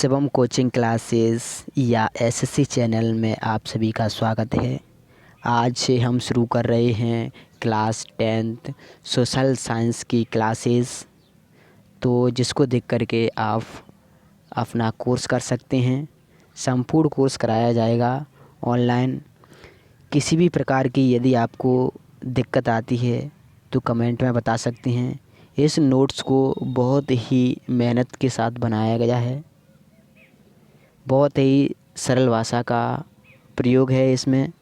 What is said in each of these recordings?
Shivam coaching classes या SSC channel में आप सभी का स्वागत है। आज से हम शुरू कर रहे हैं क्लास 10th सोशल साइंस की क्लासेस, तो जिसको देख कर के आप अपना कोर्स कर सकते हैं। संपूर्ण कोर्स कराया जाएगा ऑनलाइन। किसी भी प्रकार की यदि आपको दिक्कत आती है तो कमेंट में बता सकते हैं। इस नोट्स को बहुत ही मेहनत के साथ बनाया गया है। बहुत ही सरल भाषा का प्रयोग है इसमें।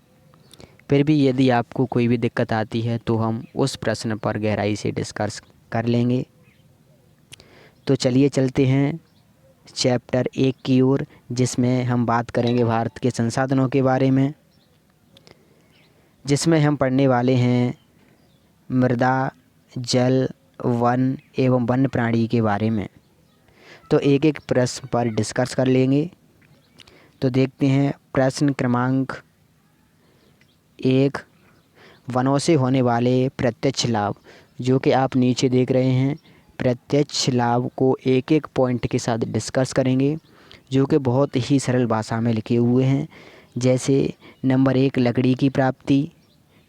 फिर भी यदि आपको कोई भी दिक्कत आती है तो हम उस प्रश्न पर गहराई से डिस्कस कर लेंगे। तो चलिए चलते हैं चैप्टर 1 की ओर, जिसमें हम बात करेंगे भारत के संसाधनों के बारे में, जिसमें हम पढ़ने वाले हैं मृदा, जल, वन एवं वन्य प्राणी के बारे में। तो एक एक प्रश्न पर डिस्कस कर लेंगे। तो देखते हैं प्रश्न क्रमांक 1, वनों से होने वाले प्रत्यक्ष लाभ, जो कि आप नीचे देख रहे हैं। प्रत्यक्ष लाभ को एक एक पॉइंट के साथ डिस्कस करेंगे, जो कि बहुत ही सरल भाषा में लिखे हुए हैं। जैसे नंबर 1 लकड़ी की प्राप्ति,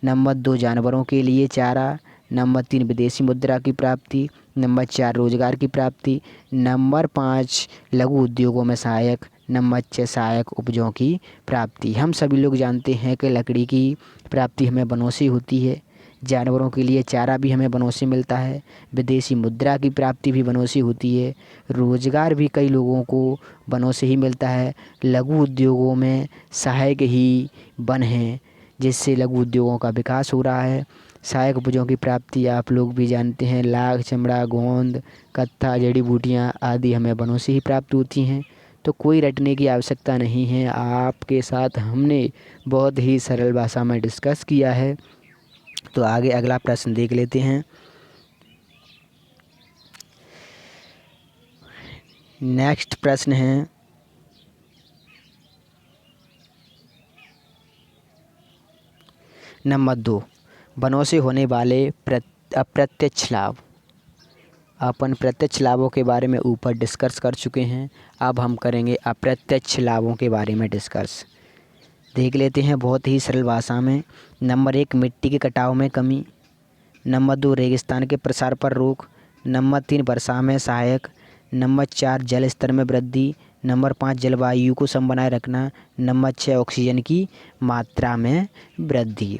नंबर 2 जानवरों के लिए चारा, नंबर 3 विदेशी मुद्रा की प्राप्ति, नंबर 4 रोजगार की प्राप्ति, नंबर 5 लघु उद्योगों में सहायक, नंबर 6 सहायक उपजों की प्राप्ति। हम सभी लोग जानते हैं कि लकड़ी की प्राप्ति हमें वनों से होती है, जानवरों के लिए चारा भी हमें वनों से मिलता है, विदेशी मुद्रा की प्राप्ति भी वनों से होती है, रोजगार भी कई लोगों को वनों से ही मिलता है, लघु उद्योगों में सहायक ही वन हैं, जिससे लघु उद्योगों का विकास हो रहा है। सहायक उपजों की प्राप्ति आप लोग भी जानते हैं, लाख, चमड़ा, गोंद, कत्था, जड़ी बूटियाँ आदि हमें वनों से ही प्राप्त होती हैं। तो कोई रटने की आवश्यकता नहीं है, आपके साथ हमने बहुत ही सरल भाषा में डिस्कस किया है। तो आगे अगला प्रश्न देख लेते हैं। नेक्स्ट प्रश्न है नंबर 2, वनों से होने वाले अप्रत्यक्ष लाभ। अपन प्रत्यक्ष लाभों के बारे में ऊपर डिस्कस कर चुके हैं, अब हम करेंगे अप्रत्यक्ष लाभों के बारे में डिस्कस। देख लेते हैं बहुत ही सरल भाषा में। नंबर 1 मिट्टी के कटाव में कमी, नंबर 2 रेगिस्तान के प्रसार पर रोक, नंबर 3 वर्षा में सहायक, नंबर 4 जल स्तर में वृद्धि, नंबर 5 जलवायु को सम बनाए रखना, नंबर 6 ऑक्सीजन की मात्रा में वृद्धि।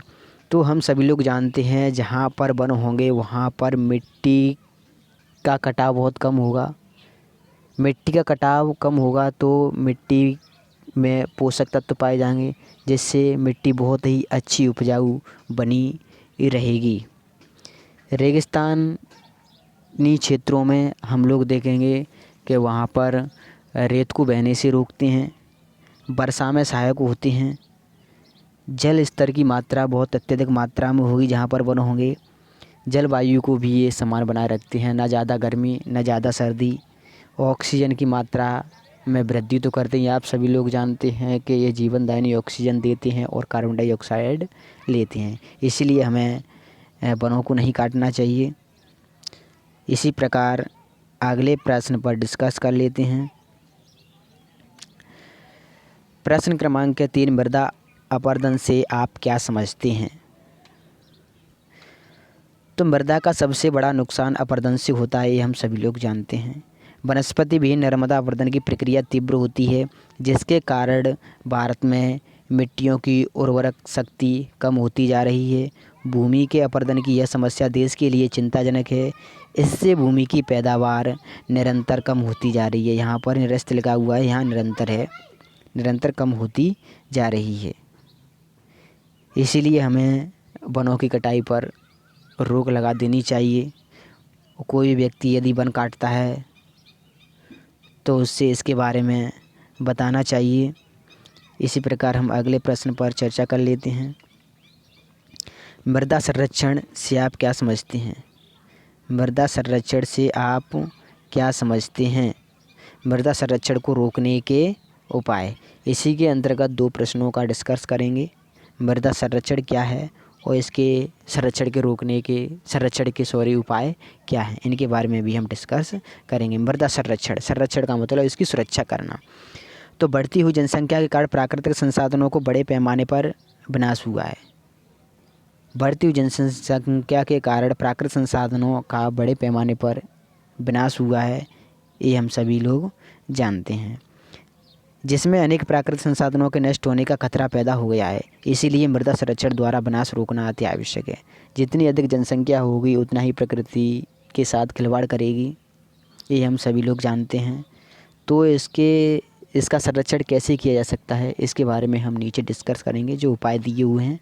तो हम सभी लोग जानते हैं जहाँ पर वन होंगे वहाँ पर मिट्टी का कटाव बहुत कम होगा। मिट्टी का कटाव कम होगा तो मिट्टी में पोषक तत्व पाए जाएंगे, जिससे मिट्टी बहुत ही अच्छी उपजाऊ बनी रहेगी। रेगिस्तानी क्षेत्रों में हम लोग देखेंगे कि वहाँ पर रेत को बहने से रोकते हैं, वर्षा में सहायक होते हैं, जल स्तर की मात्रा बहुत अत्यधिक मात्रा में होगी जहाँ पर वन होंगे, जलवायु को भी ये समान बनाए रखते हैं, ना ज़्यादा गर्मी ना ज़्यादा सर्दी, ऑक्सीजन की मात्रा में वृद्धि तो करते हैं। आप सभी लोग जानते हैं कि ये जीवनदायिनी ऑक्सीजन देते हैं और कार्बन डाइऑक्साइड लेते हैं, इसलिए हमें वनों को नहीं काटना चाहिए। इसी प्रकार अगले प्रश्न पर डिस्कस कर लेते हैं। प्रश्न क्रमांक 3, मृदा अपरदन से आप क्या समझते हैं? तो मृदा का सबसे बड़ा नुकसान अपरदन से होता है, ये हम सभी लोग जानते हैं। वनस्पति विहीन नर्मदा अपरदन की प्रक्रिया तीव्र होती है, जिसके कारण भारत में मिट्टियों की उर्वरक शक्ति कम होती जा रही है। भूमि के अपरदन की यह समस्या देश के लिए चिंताजनक है। इससे भूमि की पैदावार निरंतर कम होती जा रही है। यहाँ पर निरस्त लिखा हुआ है, यहाँ निरंतर है, निरंतर कम होती जा रही है। इसीलिए हमें वनों की कटाई पर रोक लगा देनी चाहिए। कोई व्यक्ति यदि वन काटता है तो उससे इसके बारे में बताना चाहिए। इसी प्रकार हम अगले प्रश्न पर चर्चा कर लेते हैं। मृदा संरक्षण से आप क्या समझते हैं? मृदा संरक्षण से आप क्या समझते हैं? मृदा संरक्षण को रोकने के उपाय। इसी के अंतर्गत 2 प्रश्नों का डिस्कस करेंगे। मृदा संरक्षण क्या है और इसके संरक्षण के उपाय क्या हैं, इनके बारे में भी हम डिस्कस करेंगे। मृदा संरक्षण का मतलब इसकी सुरक्षा करना। तो बढ़ती हुई जनसंख्या के कारण प्राकृतिक संसाधनों को बड़े पैमाने पर विनाश हुआ है। बढ़ती हुई जनसंख्या के कारण प्राकृतिक संसाधनों का बड़े पैमाने पर विनाश हुआ है, ये हम सभी लोग जानते हैं, जिसमें अनेक प्राकृतिक संसाधनों के नष्ट होने का खतरा पैदा हो गया है। इसीलिए मृदा संरक्षण द्वारा विनाश रोकना अति आवश्यक है। जितनी अधिक जनसंख्या होगी उतना ही प्रकृति के साथ खिलवाड़ करेगी, ये हम सभी लोग जानते हैं। तो इसका संरक्षण कैसे किया जा सकता है, इसके बारे में हम नीचे डिस्कस करेंगे, जो उपाय दिए हुए हैं।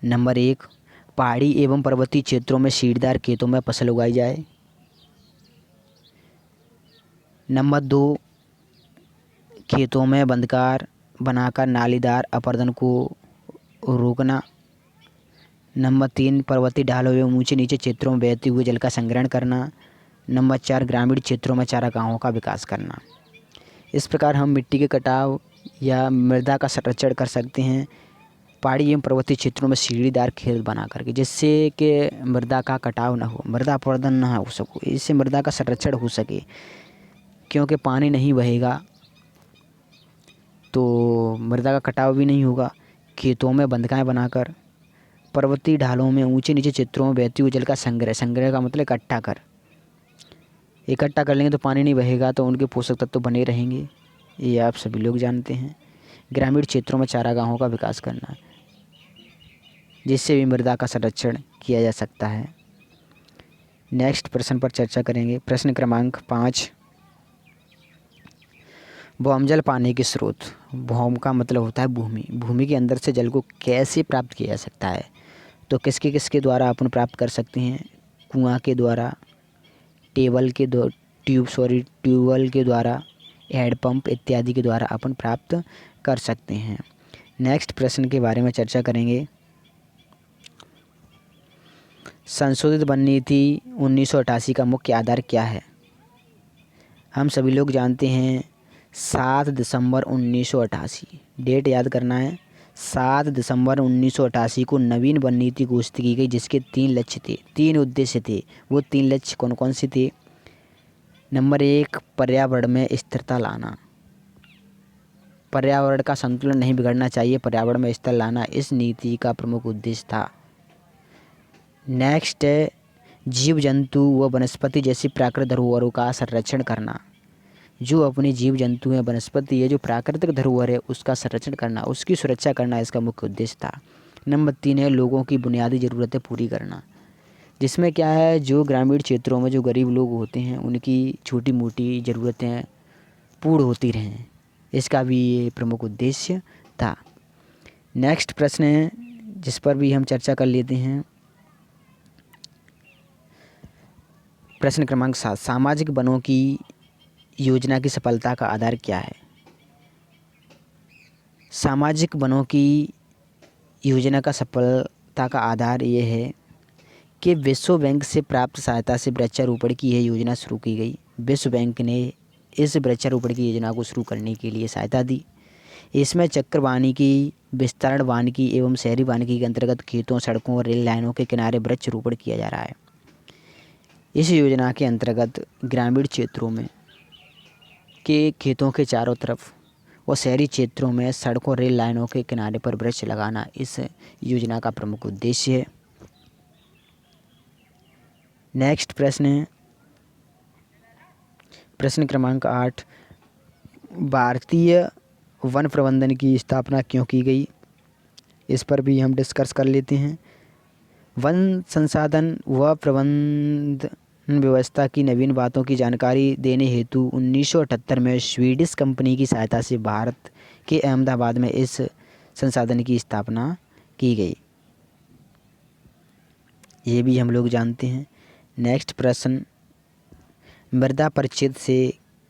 नंबर 1, पहाड़ी एवं पर्वतीय क्षेत्रों में सीढ़ीदार खेतों में फसल उगाई जाए। नंबर 2, खेतों में बंधकार बनाकर नालीदार अपरदन को रोकना। नंबर 3, पर्वतीय ढालों एवं ऊंचे नीचे क्षेत्रों में बहते हुए जल का संग्रहण करना। नंबर 4, ग्रामीण क्षेत्रों में चारागाहों का विकास करना। इस प्रकार हम मिट्टी के कटाव या मृदा का संरक्षण कर सकते हैं पहाड़ी एवं पर्वतीय क्षेत्रों में सीढ़ीदार खेत बना करके, जिससे कि मृदा का कटाव ना हो, मृदा अपरदन ना हो सके, इससे मृदा का संरक्षण हो सके। क्योंकि पानी नहीं बहेगा तो मृदा का कटाव भी नहीं होगा। खेतों में बंधकाएँ बनाकर, पर्वतीय ढालों में ऊंचे नीचे क्षेत्रों में बहती हुई जल का संग्रह का मतलब इकट्ठा कर लेंगे तो पानी नहीं बहेगा, तो उनके पोषक तत्व बने रहेंगे, ये आप सभी लोग जानते हैं। ग्रामीण क्षेत्रों में चारागाहों का विकास करना, जिससे भी मृदा का संरक्षण किया जा सकता है। नेक्स्ट प्रश्न पर चर्चा करेंगे। प्रश्न क्रमांक 5, भौमजल पानी के स्रोत। भौम का मतलब होता है भूमि। भूमि के अंदर से जल को कैसे प्राप्त किया जा सकता है, तो किसके द्वारा अपन प्राप्त कर सकते हैं? कुआं के द्वारा, ट्यूबवेल के द्वारा, हैंडपंप इत्यादि के द्वारा अपन प्राप्त कर सकते हैं। नेक्स्ट प्रश्न के बारे में चर्चा करेंगे। संशोधित वन नीति 1988 का मुख्य आधार क्या है? हम सभी लोग जानते हैं 7 दिसंबर 1988, डेट याद करना है। 7 दिसंबर 1988 को नवीन वन नीति घोषित की गई, जिसके 3 उद्देश्य थे। वो 3 लक्ष्य कौन कौन से थे? नंबर 1, पर्यावरण में स्थिरता लाना। पर्यावरण का संतुलन नहीं बिगड़ना चाहिए, पर्यावरण में स्थिरता लाना इस नीति का प्रमुख उद्देश्य था। नेक्स्ट है जीव जंतु व वनस्पति जैसी प्राकृतिक धरोहरों का संरक्षण करना। जो अपनी जीव जंतु है, वनस्पति है, जो प्राकृतिक धरोहर है, उसका संरक्षण करना, उसकी सुरक्षा करना इसका मुख्य उद्देश्य था। नंबर 3 है लोगों की बुनियादी ज़रूरतें पूरी करना, जिसमें क्या है, जो ग्रामीण क्षेत्रों में जो गरीब लोग होते हैं उनकी छोटी मोटी ज़रूरतें पूर्ण होती रहें, इसका भी ये प्रमुख उद्देश्य था। नेक्स्ट प्रश्न है जिस पर भी हम चर्चा कर लेते हैं। प्रश्न क्रमांक 7, सामाजिक वनों की योजना की सफलता का आधार क्या है? सामाजिक वनों की योजना का सफलता का आधार ये है कि विश्व बैंक से प्राप्त सहायता से वृक्षारोपण की यह योजना शुरू की गई। विश्व बैंक ने इस वृक्षारोपण की योजना को शुरू करने के लिए सहायता दी। इसमें चक्र वानिकी, विस्तारण वानिकी एवं शहरी वानिकी के अंतर्गत खेतों, सड़कों और रेल लाइनों के किनारे वृक्षारोपण किया जा रहा है। इस योजना के अंतर्गत ग्रामीण क्षेत्रों में के खेतों के चारों तरफ और शहरी क्षेत्रों में सड़कों, रेल लाइनों के किनारे पर वृक्ष लगाना इस योजना का प्रमुख उद्देश्य है। नेक्स्ट प्रश्न है प्रश्न क्रमांक 8, भारतीय वन प्रबंधन की स्थापना क्यों की गई? इस पर भी हम डिस्कस कर लेते हैं। वन संसाधन व प्रबंधन व्यवस्था की नवीन बातों की जानकारी देने हेतु 1978 में स्वीडिश कंपनी की सहायता से भारत के अहमदाबाद में इस संसाधन की स्थापना की गई, ये भी हम लोग जानते हैं। नेक्स्ट प्रश्न, मृदा परिच्छेद से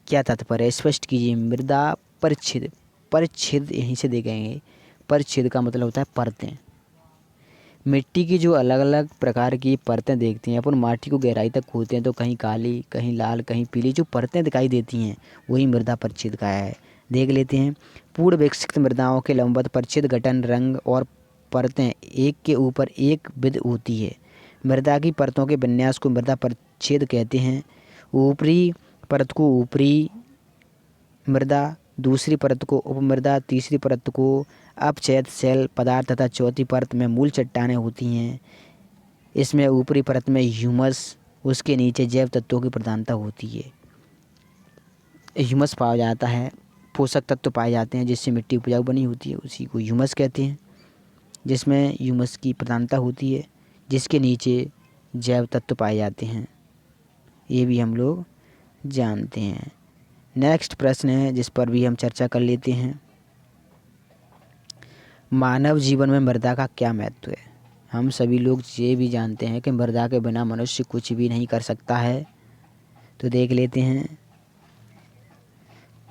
क्या तात्पर्य है? स्पष्ट कीजिए। मृदा परिच्छेद यहीं से देखेंगे। परिच्छेद का मतलब होता है परतें। मिट्टी की जो अलग अलग प्रकार की परतें देखती हैं अपन, माटी को गहराई तक खोदते हैं तो कहीं काली, कहीं लाल, कहीं पीली, जो परतें दिखाई देती हैं वही मृदा परिच्छेद का है। देख लेते हैं। पूर्ण विकसित मृदाओं के लंबवत परिच्छेद गठन, रंग और परतें एक के ऊपर एक विध होती है। मृदा की परतों के विन्यास को मृदा परिच्छेद कहते हैं। ऊपरी परत को ऊपरी मृदा, दूसरी परत को उपमृदा, तीसरी परत को अपक्षैद सेल पदार्थ तथा चौथी परत में मूल चट्टानें होती हैं। इसमें ऊपरी परत में ह्यूमस, उसके नीचे जैव तत्वों की प्रधानता होती है। ह्यूमस पाया जाता है, पोषक तत्व पाए जाते हैं जिससे मिट्टी उपजाऊ बनी होती है, उसी को ह्यूमस कहते हैं। जिसमें ह्यूमस की प्रधानता होती है, जिसके नीचे जैव तत्व पाए जाते हैं, ये भी हम लोग जानते हैं। नेक्स्ट प्रश्न है जिस पर भी हम चर्चा कर लेते हैं। मानव जीवन में मृदा का क्या महत्व है? हम सभी लोग ये भी जानते हैं कि मृदा के बिना मनुष्य कुछ भी नहीं कर सकता है। तो देख लेते हैं।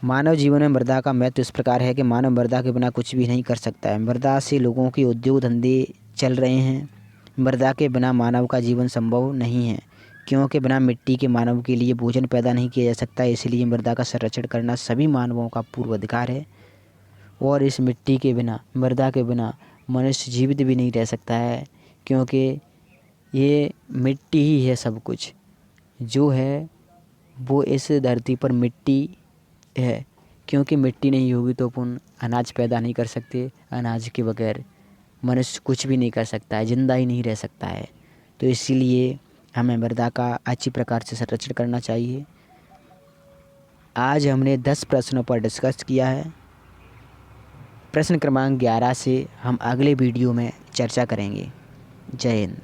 मानव जीवन में मृदा का महत्व इस प्रकार है कि मानव मृदा के बिना कुछ भी नहीं कर सकता है। मृदा से लोगों के उद्योग धंधे चल रहे हैं। मृदा के बिना मानव का जीवन संभव नहीं है, क्योंकि बिना मिट्टी के मानव के लिए भोजन पैदा नहीं किया जा सकता। इसलिए मृदा का संरक्षण करना सभी मानवों का पूर्व अधिकार है। और इस मिट्टी के बिना, मृदा के बिना मनुष्य जीवित भी नहीं रह सकता है, क्योंकि ये मिट्टी ही है सब कुछ जो है वो इस धरती पर मिट्टी है। क्योंकि मिट्टी नहीं होगी तो अपन अनाज पैदा नहीं कर सकते। अनाज के बगैर मनुष्य कुछ भी नहीं कर सकता है, ज़िंदा ही नहीं रह सकता है। तो इसीलिए हमें मृदा का अच्छी प्रकार से संरक्षण करना चाहिए। आज हमने 10 प्रश्नों पर डिस्कस किया है। प्रश्न क्रमांक 11 से हम अगले वीडियो में चर्चा करेंगे। जय हिंद।